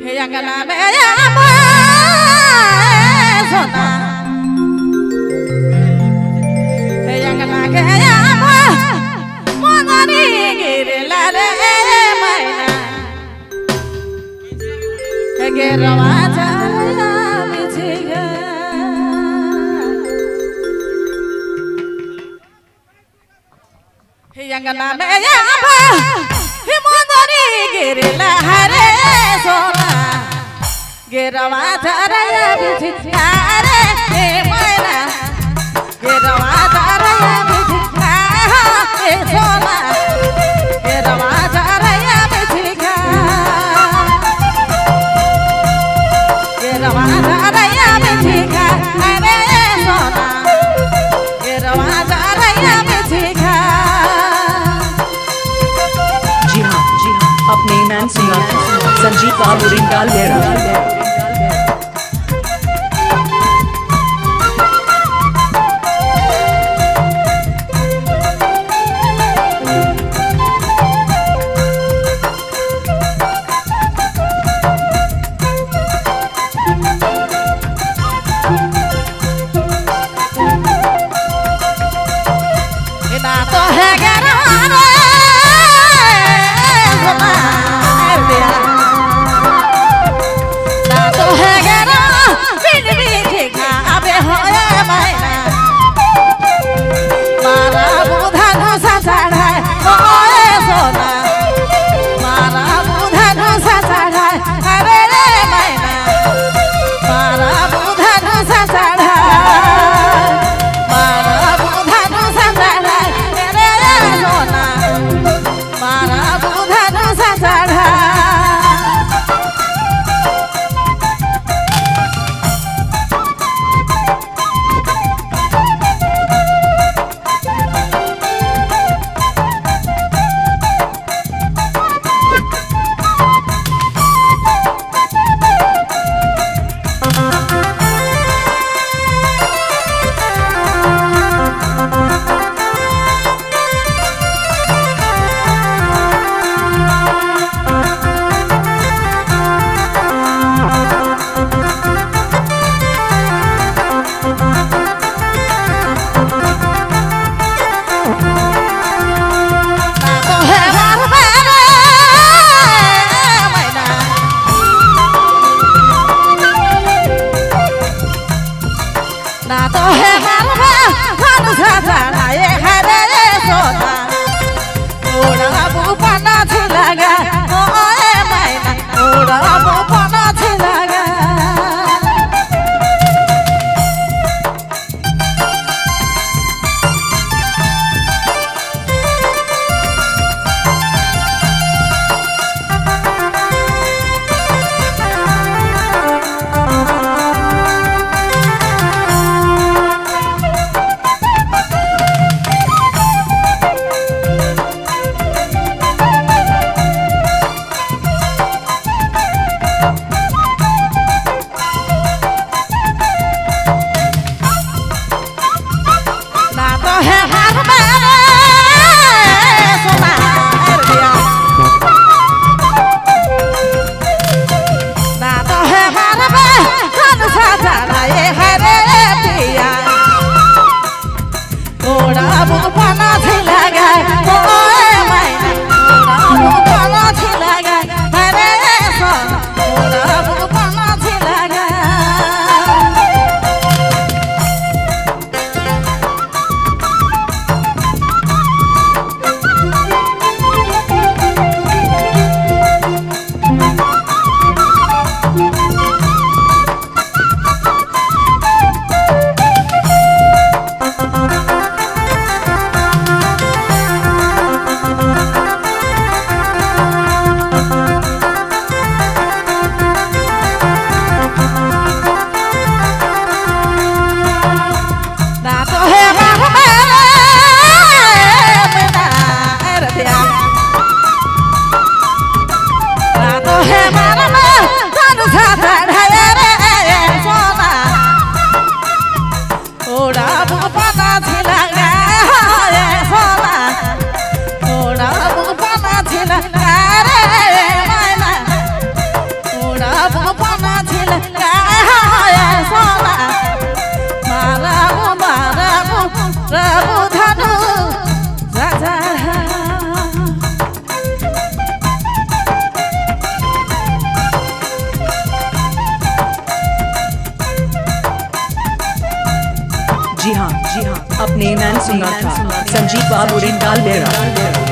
yang kana me ya ma sona yang kana ke ya ma mo ngani gire la re mai na ke rawa cha ya mi chiga yang kana me ya ma mo ngani gire la re sona Gerawa taraya bichare e maina Gerawa taraya bichika e sona Gerawa taraya bichika Gerawa taraya bichika e sona Gerawa taraya bichika जी हाँ अपने man singer Sanjeev बाबू रिंगाल लेरा जी हाँ, अपने नाम सुना था संजीव बाबू रिंगाल बेरा।